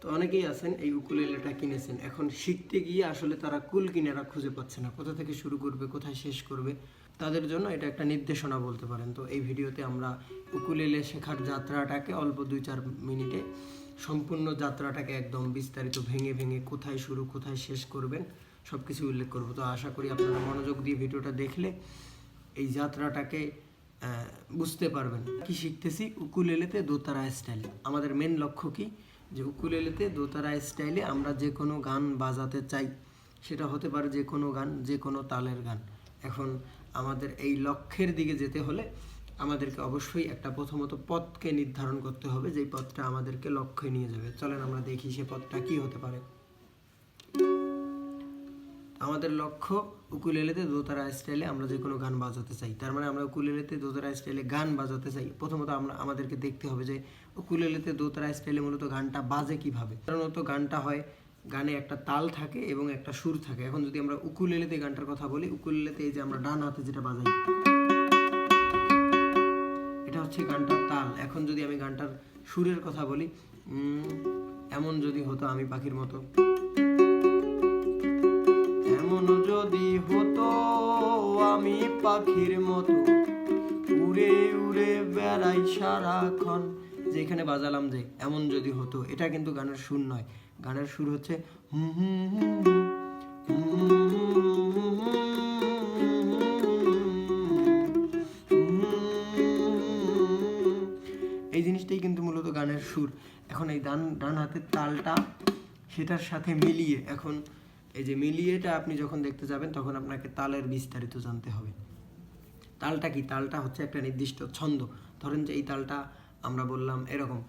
তো অনেকেই আছেন এই উকুলেলেটা কিনেছেন, এখন শিখতে গিয়ে আসলে তারা কুল কিনারা খুঁজে পাচ্ছে না, কোথা থেকে শুরু করবে কোথায় শেষ করবে। তাদের জন্য এটা একটা নির্দেশনা বলতে পারেন। তো এই ভিডিওতে আমরা উকুলেলে শেখার যাত্রাটাকে অল্প 2-4 মিনিটে সম্পূর্ণ যাত্রাটাকে একদম বিস্তারিত ভেঙে ভেঙে কোথায় শুরু কোথায় শেষ করবেন সব কিছু উল্লেখ করব। তো আশা করি আপনারা মনোযোগ দিয়ে ভিডিওটা দেখলে এই যাত্রাটাকে বুঝতে পারবেন। কি শিখতেছি? উকুলেলেতে দোতারা স্টাইল। আমাদের মেন লক্ষ্য কি? যে উকুলেলেতে দোতারা স্টাইলে আমরা যে কোনো গান বাজাতে চাই, সেটা হতে পারে যে কোনো গান, যে কোনো তালের গান। এখন আমাদের এই লক্ষ্যের দিকে যেতে হলে আমাদেরকে অবশ্যই একটা প্রথমত পথকে নির্ধারণ করতে হবে, যেই পথটা আমাদেরকে লক্ষ্যে নিয়ে যাবে। চলেন আমরা দেখি সে পথটা কি হতে পারে। আমাদের লক্ষ্য উকুলেলেতে দোতারা স্টাইলে আমরা যে কোনো গান বাজাতে চাই। তার মানে আমরা উকুলেলেতে দোতারা স্টাইলে গান বাজাতে চাই। প্রথমত আমাদেরকে দেখতে হবে যে উকুলেলেতে দোতারা স্টাইলে মূলত গানটা বাজে কিভাবে। সাধারণত গানটা হয়, গানে একটা তাল থাকে এবং একটা সুর থাকে। এখন যদি আমরা উকুলেলেতে গানটার কথা বলি, উকুলেলেতে এই যে আমরা ডান হাতে যেটা বাজাই, এটা হচ্ছে গানটার তাল। এখন যদি আমি গানটার সুরের কথা বলি, এমন যদি হতো আমি পাখির মতো, এমন যদি হতো আমি পাখির মতো উড়ে উড়ে বেড়াই সারাক্ষণ, যেখানে বাজালাম যে এমন যদি হতো, এটা কিন্তু গানের সুর নয়। গানের সুর হচ্ছে এই জিনিসটাই কিন্তু মূলত গানের সুর। এখন এই ডান হাতের তালটা সেটার সাথে মিলিয়ে, এখন এই যে মিলিয়েটা আপনি যখন দেখতে যাবেন তখন আপনাকে তালের বিস্তারিত জানতে হবে। তালটা কি? তালটা হচ্ছে একটা নির্দিষ্ট ছন্দ। ধরেন যে এই তালটা আমরা বললাম এরকম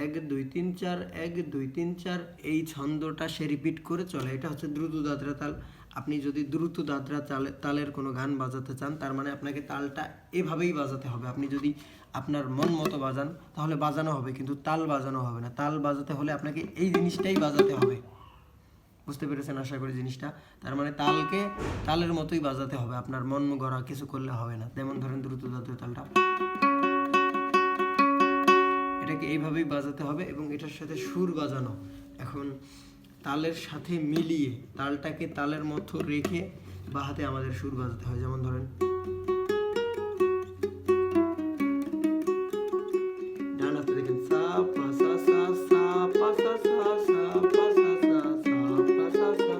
1 2 3 4 1 2 3 4, এই ছন্দটা সে রিপিট করে চলে। এটা হচ্ছে দ্রুত দাদরা তাল। আপনি যদি দ্রুত দাদরা তালের কোনো গান বাজাতে চান, তার মানে আপনাকে তালটা এভাবেই বাজাতে হবে। আপনি যদি আপনার মন মতো বাজান তাহলে বাজানো হবে, কিন্তু তাল বাজানো হবে না। তাল বাজাতে হলে আপনাকে এই জিনিসটাই বাজাতে হবে। বুঝতে পেরেছেন আশা করি জিনিসটা? তার মানে তালকে তালের মতোই বাজাতে হবে, আপনার মন গড়া কিছু করলে হবে না। যেমন ধরেন দ্রুত জাতীয় তালটা, এটাকে এইভাবেই বাজাতে হবে এবং এটার সাথে সুর বাজানো। এখন তালের সাথে মিলিয়ে তালটাকে তালের মতো রেখে বা হাতে আমাদের সুর বাজাতে হয়। যেমন ধরেন ডান হাতে দেখেন সা পা সা সা সা পা সা সা সা পা সা সা সা পা সা সা,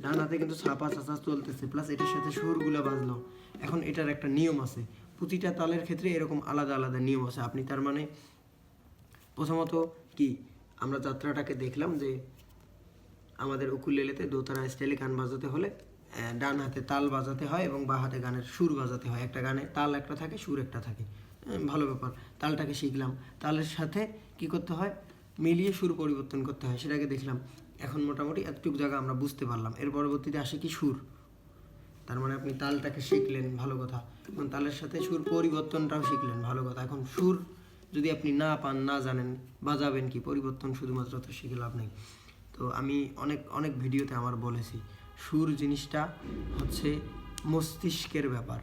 ডান হাতে কিন্তু সা পা সা সা চলতেছে, প্লাস এটার সাথে সুরগুলো বাজলো। এখন এটার একটা নিয়ম আছে, প্রতিটা তালের ক্ষেত্রে এরকম আলাদা আলাদা নিয়ম আছে। আপনি তার মানে প্রথমত কি আমরা যাত্রাটাকে দেখলাম যে আমাদের উকুলেলেতে দোতারা স্টাইলে গান বাজাতে হলে ডান হাতে তাল বাজাতে হয় এবং বাঁ হাতে গানের সুর বাজাতে হয়। একটা গানে তাল একটা থাকে, সুর একটা থাকে, ভালো ব্যাপার। তালটাকে শিখলাম, তালের সাথে কি করতে হয়? মিলিয়ে সুর পরিবর্তন করতে হয়, সেটাকে দেখলাম। এখন মোটামুটি এতটুকু জায়গা আমরা বুঝতে পারলাম। এর পরবর্তীতে আসে কি? সুর। তার মানে আপনি তালটাকে শিখলেন, ভালো কথা, এবং তালের সাথে সুর পরিবর্তনটাও শিখলেন, ভালো কথা। এখন সুর যদি আপনি না পান, না জানেন, বাজাবেন কি? পরিবর্তন শুধুমাত্র তো শিখে লাভ নেই। তো আমি অনেক ভিডিওতে আমার বলেছি, সুর জিনিসটা হচ্ছে মস্তিষ্কের ব্যাপার।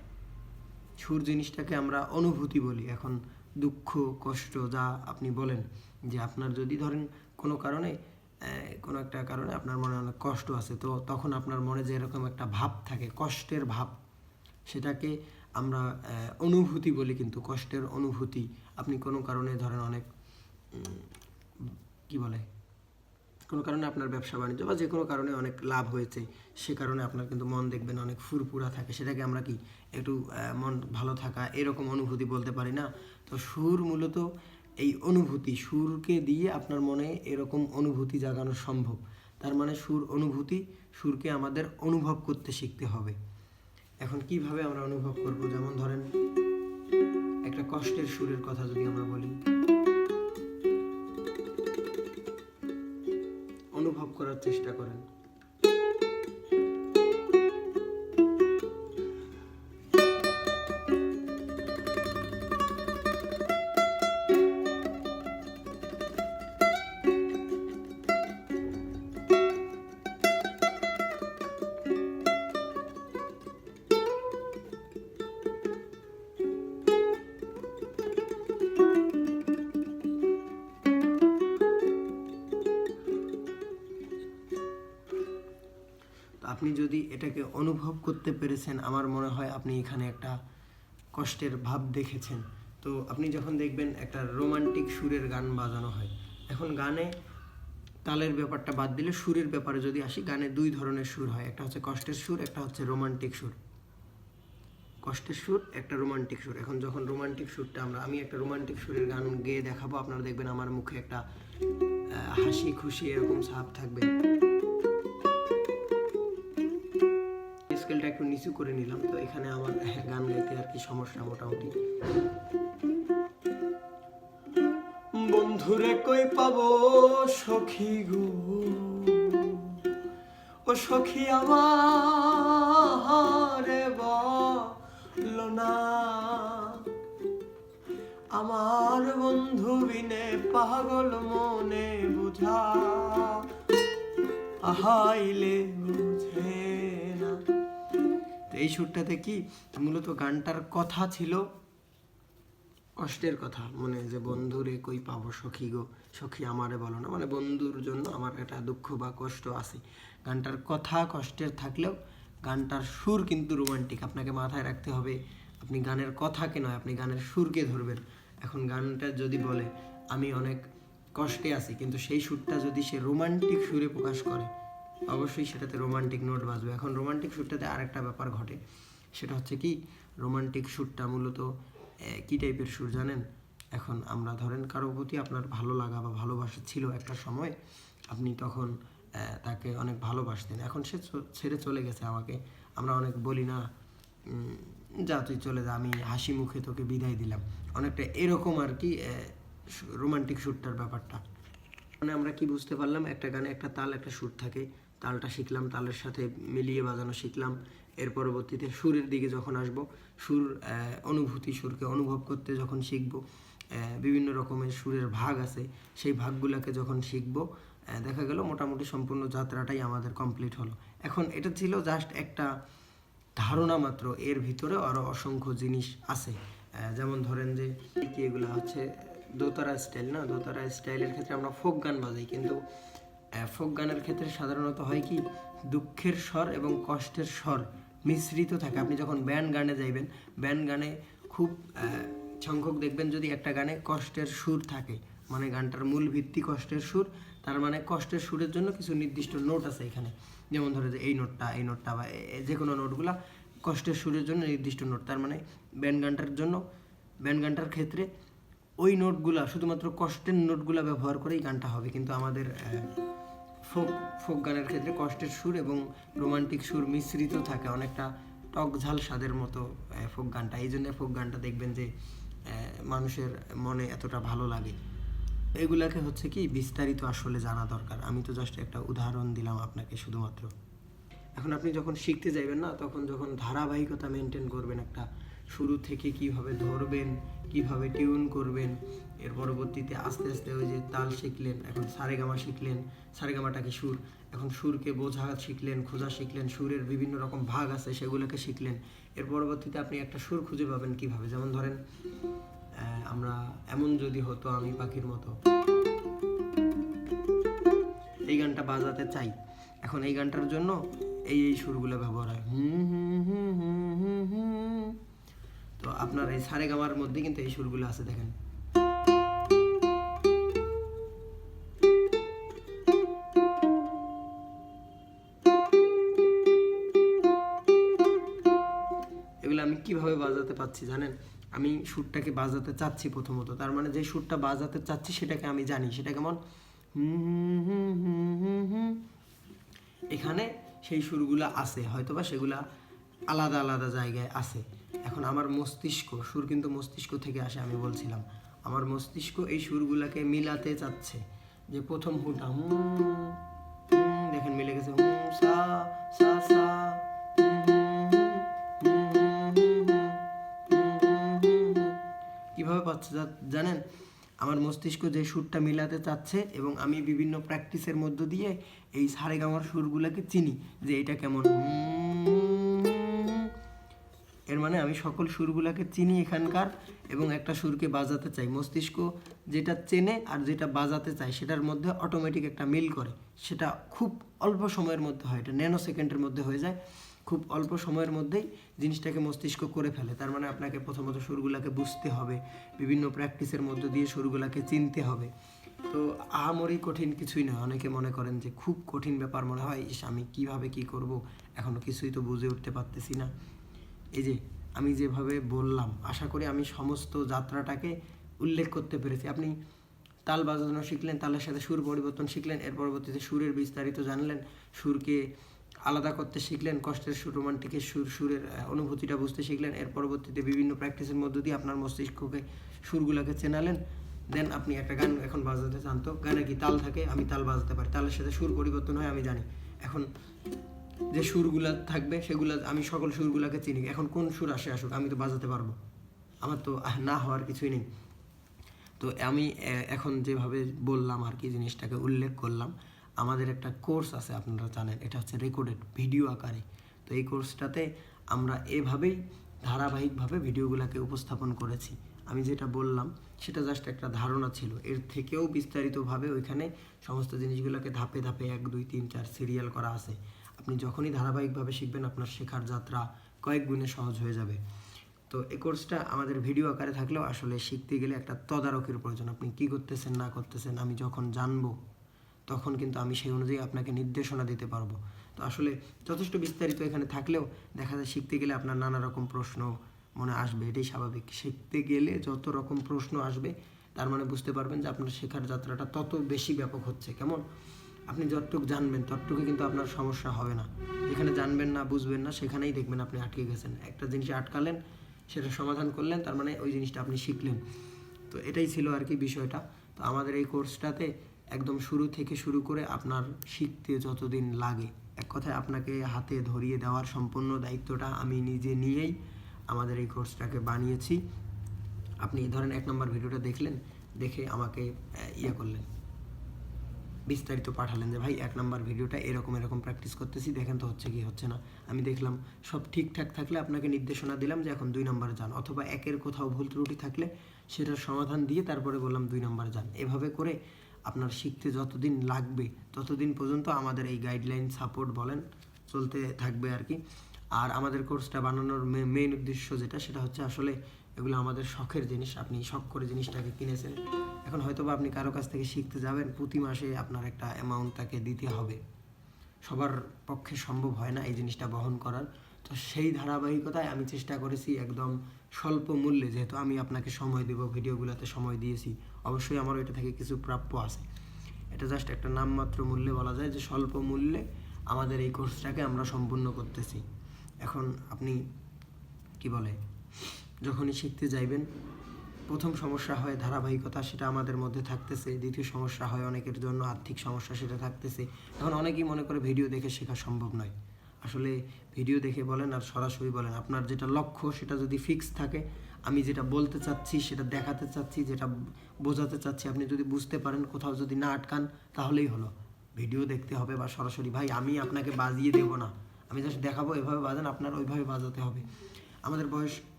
সুর জিনিসটাকে আমরা অনুভূতি বলি। এখন দুঃখ কষ্ট যা আপনি বলেন, যে আপনার যদি ধরেন কোনো কারণে কোনো একটা কারণে আপনার মনে অনেক কষ্ট আছে, তো তখন আপনার মনে যে এরকম একটা ভাব থাকে, কষ্টের ভাব, সেটাকে আমরা অনুভূতি বলি। কিন্তু কষ্টের অনুভূতি, আপনি কোনো কারণে ধরেন অনেক কি বলে, কোনো কারণে আপনার ব্যবসা বাণিজ্য বা যে কোনো কারণে অনেক লাভ হয়েছে, সে কারণে আপনার কিন্তু মন দেখবেন অনেক ফুরফুরা থাকে, সেটাকে আমরা কি একটু মন ভালো থাকা এরকম অনুভূতি বলতে পারি না? তো সুর মূলত এই অনুভূতি, সুরকে দিয়ে আপনার মনে এরকম অনুভূতি জাগানো সম্ভব। তার মানে সুর অনুভূতি, সুরকে আমাদের অনুভব করতে শিখতে হবে। এখন কিভাবে আমরা অনুভব করব? যেমন ধরেন একটা কষ্টের সুরের কথা যদি আমরা বলি, অনুভব করার চেষ্টা করেন। আপনি যদি এটাকে অনুভব করতে পেরেছেন, আমার মনে হয় আপনি এখানে একটা কষ্টের ভাব দেখেছেন। তো আপনি যখন দেখবেন একটা রোমান্টিক সুরের গান বাজানো হয়, এখন গানে তালের ব্যাপারটা বাদ দিলে সুরের ব্যাপারে যদি আসি, গানে দুই ধরনের সুর হয়, একটা হচ্ছে কষ্টের সুর, একটা হচ্ছে রোমান্টিক সুর। কষ্টের সুর, একটা রোমান্টিক সুর। এখন যখন রোমান্টিক সুরটা আমি একটা রোমান্টিক সুরের গান গেয়ে দেখাবো, আপনারা দেখবেন আমার মুখে একটা হাসি খুশি এরকম ছাপ থাকবে। স্কেলটা একটু নিচু করে নিলাম, তো এখানে আমার গান গাইতে আর কি সমস্যা মোটামুটি। বন্ধুরে কই পাবো সখী গো, ও সখী আমারে বলো না, আমার বন্ধু বিনে পাগল মনে বুঝা আহাইলে বুঝে না। এই সুরটাতে কি মূলত গানটার কথা ছিল কষ্টের কথা, মানে যে বন্ধুরে কই পাবো সখী গো, সখী আমারে বলো না, মানে বন্ধুর জন্য আমার একটা দুঃখ বা কষ্ট আছে। গানটার কথা কষ্টের থাকলেও গানটার সুর কিন্তু রোমান্টিক। আপনাকে মাথায় রাখতে হবে, আপনি গানের কথাকে নয়, আপনি গানের সুরকে ধরবেন। এখন গানটা যদি বলে আমি অনেক কষ্টে আছি, কিন্তু সেই সুরটা যদি সে রোমান্টিক সুরে প্রকাশ করে, অবশ্যই সেটাতে রোমান্টিক নোট বাজবে। এখন রোমান্টিক সুরটাতে আরেকটা ব্যাপার ঘটে, সেটা হচ্ছে কি, রোমান্টিক সুরটা মূলত কী টাইপের সুর জানেন? এখন আমরা ধরেন কারো প্রতি আপনার ভালো লাগা বা ভালোবাসা ছিল একটা সময়, আপনি তখন তাকে অনেক ভালোবাসতেন, এখন সে ছেড়ে চলে গেছে আমাকে, আমরা অনেক বলি না, যা তুই চলে যা, আমি হাসি মুখে তোকে বিদায় দিলাম, অনেকটা এরকম আর কি রোমান্টিক সুরটার ব্যাপারটা। মানে আমরা কি বুঝতে পারলাম, একটা গানে একটা তাল একটা সুর থাকে, তালটা শিখলাম, তালের সাথে মিলিয়ে বাজানো শিখলাম, এর পরবর্তীতে সুরের দিকে যখন আসব, সুর অনুভূতি, সুরকে অনুভব করতে যখন শিখব, বিভিন্ন রকমের সুরের ভাগ আছে, সেই ভাগগুলোকে যখন শিখব, দেখা গেল মোটামুটি সম্পূর্ণ যাত্রাটাই আমাদের কমপ্লিট হলো। এখন এটা ছিল জাস্ট একটা ধারণা মাত্র, এর ভিতরে আরও অসংখ্য জিনিস আছে। যেমন ধরেন যে কি এগুলো হচ্ছে দোতারা স্টাইল না, দোতারা স্টাইলের ক্ষেত্রে আমরা ফোক গান বাজাই, কিন্তু ফোক গানের ক্ষেত্রে সাধারণত হয় কি, দুঃখের স্বর এবং কষ্টের স্বর মিশ্রিত থাকে। আপনি যখন ব্যান্ড গানে যাইবেন, ব্যান্ড গানে খুব সংখ্যক দেখবেন যদি একটা গানে কষ্টের সুর থাকে, মানে গানটার মূল ভিত্তি কষ্টের সুর, তার মানে কষ্টের সুরের জন্য কিছু নির্দিষ্ট নোট আছে এখানে, যেমন ধরে যে এই নোটটা বা যে কোনো নোটগুলা কষ্টের সুরের জন্য নির্দিষ্ট নোট, তার মানে ব্যান্ড গানটার ক্ষেত্রে ওই নোটগুলা শুধুমাত্র কষ্টের নোটগুলা ব্যবহার করেই গানটা হবে। কিন্তু আমাদের ফোক গানের ক্ষেত্রে কষ্টের সুর এবং রোমান্টিক সুর মিশ্রিত থাকে, অনেকটা টক ঝাল স্বাদের মতো ফোক গানটা। এই জন্য ফোক গানটা দেখবেন যে মানুষের মনে এতটা ভালো লাগে। এগুলাকে হচ্ছে কি বিস্তারিত আসলে জানা দরকার, আমি তো জাস্ট একটা উদাহরণ দিলাম আপনাকে শুধুমাত্র। এখন আপনি যখন শিখতে যাইবেন না, তখন যখন ধারাবাহিকতা মেনটেন করবেন, একটা শুরু থেকে কিভাবে ধরবেন, কিভাবে টিউন করবেন, এর পরবর্তীতে আস্তে আস্তে ওই যে তাল শিখলেন, এখন সারেগামা শিখলেন, সারেগামাটাকে সুর, এখন সুরকে বোঝা শিখলেন, খোঁজা শিখলেন, সুরের বিভিন্ন রকম ভাগ আছে সেগুলোকে শিখলেন, এর পরবর্তীতে আপনি একটা সুর খুঁজে পাবেন কিভাবে। যেমন ধরেন আমরা এমন যদি হতো আমি পাখির মতো, এই গানটা বাজাতে চাই, এখন এই গানটার জন্য এই সুরগুলো ব্যবহার হয়, তো আপনার এই সারেগামার মধ্যে কিন্তু এই সুরগুলো আছে, দেখেন। এগুলো আমি কিভাবে বাজাতে পাচ্ছি জানেন? আমি সুরটাকে বাজাতে চাচ্ছি প্রথমত, তার মানে যে সুরটা বাজাতে চাচ্ছি সেটাকে আমি জানি, সেটা কেমন, এখানে সেই সুরগুলো আছে, হয়তোবা সেগুলা আলাদা আলাদা জায়গায় আছে। এখন আমার মস্তিষ্ক, সুর কিন্তু মস্তিষ্ক থেকে আসে, আমি বলছিলাম আমার মস্তিষ্ক এই সুরগুলাকে মিলাতে চাচ্ছে, যে প্রথম হুটা দেখেন মিলে গেছে, সা সা সা, কিভাবে পাচ্ছে জানেন? আমার মস্তিষ্ক যে সুরটা মিলাতে চাচ্ছে, এবং আমি বিভিন্ন প্র্যাকটিসের মধ্য দিয়ে এই সারেগামার সুরগুলোকে চিনি যে এটা কেমন, এর মানে আমি সকল সুরগুলাকে চিনি এখানকার এবং একটা সুরকে বাজাতে চাই। মস্তিষ্ক যেটা চেনে আর যেটা বাজাতে চায় সেটার মধ্যে অটোমেটিক একটা মিল করে, সেটা খুব অল্প সময়ের মধ্যে হয়, এটা ন্যানো সেকেন্ডের মধ্যে হয়ে যায়, খুব অল্প সময়ের মধ্যেই জিনিসটাকে মস্তিষ্ক করে ফেলে। তার মানে আপনাকে প্রথমত সুরগুলাকে বুঝতে হবে, বিভিন্ন প্র্যাকটিসের মধ্য দিয়ে সুরগুলাকে চিনতে হবে। তো আহামরি কঠিন কিছুই নয়। অনেকে মনে করেন যে খুব কঠিন ব্যাপার মনে হয়, ইস আমি কীভাবে কী করব, এখনও কিছুই তো বুঝে উঠতে পারতেছি না। এই যে আমি যেভাবে বললাম, আশা করি আমি সমস্ত যাত্রাটাকে উল্লেখ করতে পেরেছি। আপনি তাল বাজানো শিখলেন, তালের সাথে সুর পরিবর্তন শিখলেন, এর পরবর্তীতে সুরের বিস্তারিত জানলেন, সুরকে আলাদা করতে শিখলেন, কষ্টের সুর, রোমান্টিকের সুর, সুরের অনুভূতিটা বুঝতে শিখলেন, এর পরবর্তীতে বিভিন্ন প্র্যাকটিসের মধ্য দিয়ে আপনার মস্তিষ্ককে সুরগুলোকে চেনালেন। দেন আপনি একটা গান এখন বাজাতে জানতো, গানে কি তাল থাকে, আমি তাল বাজাতে পারি, তালের সাথে সুর পরিবর্তন হয় আমি জানি। এখন যে সুরগুলা থাকবে সেগুলো আমি সকল সুরগুলাকে চিনি, এখন কোন সুর আসুক আমি তো বাজাতে পারবো, আমার তো না হওয়ার কিছুই নেই। তো আমি এখন যেভাবে বললাম আর কি, জিনিসটাকে উল্লেখ করলাম, আমাদের একটা কোর্স আছে আপনারা জানেন, এটা হচ্ছে রেকর্ডেড ভিডিও আকারে। তো এই কোর্সটাতে আমরা এভাবেই ধারাবাহিকভাবে ভিডিওগুলোকে উপস্থাপন করেছি। আমি যেটা বললাম সেটা জাস্ট একটা ধারণা ছিল, এর থেকেও বিস্তারিতভাবে ওইখানে সমস্ত জিনিসগুলোকে ধাপে ধাপে 1 2 3 4 সিরিয়াল করা আছে। আপনি যখনই ধারাবাহিকভাবে শিখবেন আপনার শেখার যাত্রা কয়েক গুণে সহজ হয়ে যাবে। তো এই কোর্সটা আমাদের ভিডিও আকারে থাকলেও আসলে শিখতে গেলে একটা তদারকির প্রয়োজন। আপনি কী করতেছেন না করতেছেন আমি যখন জানবো তখন কিন্তু আমি সেই অনুযায়ী আপনাকে নির্দেশনা দিতে পারবো। তো আসলে যথেষ্ট বিস্তারিত এখানে থাকলেও দেখা যায় শিখতে গেলে আপনার নানা রকম প্রশ্ন মনে আসবে, এটাই স্বাভাবিক। শিখতে গেলে যত রকম প্রশ্ন আসবে তার মানে বুঝতে পারবেন যে আপনার শেখার যাত্রাটা তত বেশি ব্যাপক হচ্ছে। কেমন, আপনি যতটুকু জানবেন ততটুকু কিন্তু আপনার সমস্যা হবে না। যেখানে জানবেন না বুঝবেন না সেখানেই দেখবেন আপনি আটকে গেছেন। একটা জিনিসে আটকালেন, সেটা সমাধান করলেন, তার মানে ওই জিনিসটা আপনি শিখলেন। তো এটাই ছিল আর কি বিষয়টা। তো আমাদের এই কোর্সটাতে একদম শুরু থেকে শুরু করে আপনার শিখতে যতদিন লাগে, এক কথায় আপনাকে হাতে ধরিয়ে দেওয়ার সম্পূর্ণ দায়িত্বটা আমি নিজে নিয়েই আমাদের এই কোর্সটাকে বানিয়েছি। আপনি ধরেন 1 নম্বর ভিডিওটা দেখলেন, দেখে আমাকে করলেন, বিস্তারিত পাঠালেন যে ভাই 1 নম্বর ভিডিওটা এরকম এরকম প্র্যাকটিস করতেছি, দেখেন তো হচ্ছে কি হচ্ছে না। আমি দেখলাম সব ঠিকঠাক থাকলে আপনাকে নির্দেশনা দিলাম যে এখন 2 নম্বরে যান, অথবা 1-এর কোথাও ভুল ত্রুটি থাকলে সেটার সমাধান দিয়ে তারপরে বললাম 2 নম্বরে যান। এভাবে করে আপনার শিখতে যতদিন লাগবে ততদিন পর্যন্ত আমাদের এই গাইডলাইন সাপোর্ট বলেন চলতে থাকবে আর কি। আর আমাদের কোর্সটা বানানোর মেইন উদ্দেশ্য যেটা, সেটা হচ্ছে আসলে এগুলো আমাদের শখের জিনিস। আপনি শখ করে জিনিসটাকে কিনেছেন, এখন হয়তো বা আপনি কারো কাছ থেকে শিখতে যাবেন, প্রতি মাসে আপনার একটা অ্যামাউন্ট তাকে দিতে হবে। সবার পক্ষে সম্ভব হয় না এই জিনিসটা বহন করার। তো সেই ধারাবাহিকতায় আমি চেষ্টা করেছি একদম স্বল্প মূল্যে, যেহেতু আমি আপনাকে সময় দেব, ভিডিওগুলোতে সময় দিয়েছি, অবশ্যই আমার এটা থেকে কিছু প্রাপ্য আছে। এটা জাস্ট একটা নামমাত্র মূল্যে বলা যায় যে স্বল্প মূল্যে আমাদের এই কোর্সটাকে আমরা সম্পূর্ণ করতেছি। এখন আপনি কি বলে, যখনই শিখতে যাইবেন, প্রথম সমস্যা হয় ধারাবাহিকতা, সেটা আমাদের মধ্যে থাকতেছে। দ্বিতীয় সমস্যা হয় অনেকের জন্য আর্থিক সমস্যা, সেটা থাকতেছে। এখন অনেকেই মনে করে ভিডিও দেখে শেখা সম্ভব নয়। আসলে ভিডিও দেখে বলেন আর সরাসরি বলেন, আপনার যেটা লক্ষ্য সেটা যদি ফিক্স থাকে, আমি যেটা বলতে চাচ্ছি, সেটা দেখাতে চাচ্ছি, যেটা বোঝাতে চাচ্ছি, আপনি যদি বুঝতে পারেন, কোথাও যদি না আটকান, তাহলেই হলো। ভিডিও দেখতে হবে বা সরাসরি, ভাই আমি আপনাকে বাজিয়ে দেব না, আমি জাস্ট দেখাবো এভাবে বাজান, আপনার ওইভাবে বাজাতে হবে।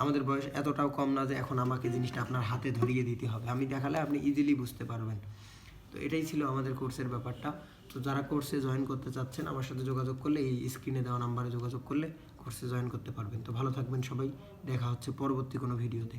আমাদের বয়স এতটাও কম না যে এখন আমাকে জিনিসটা আপনার হাতে ধরিয়ে দিতে হবে, আমি দেখালে আপনি ইজিলি বুঝতে পারবেন। তো এটাই ছিল আমাদের কোর্সের ব্যাপারটা। তো যারা কোর্সে জয়েন করতে চাচ্ছেন আমার সাথে যোগাযোগ করলে, এই স্ক্রিনে দেওয়া নাম্বারে যোগাযোগ করলে কোর্সে জয়েন করতে পারবেন। তো ভালো থাকবেন সবাই, দেখা হচ্ছে পরবর্তী কোনো ভিডিওতে।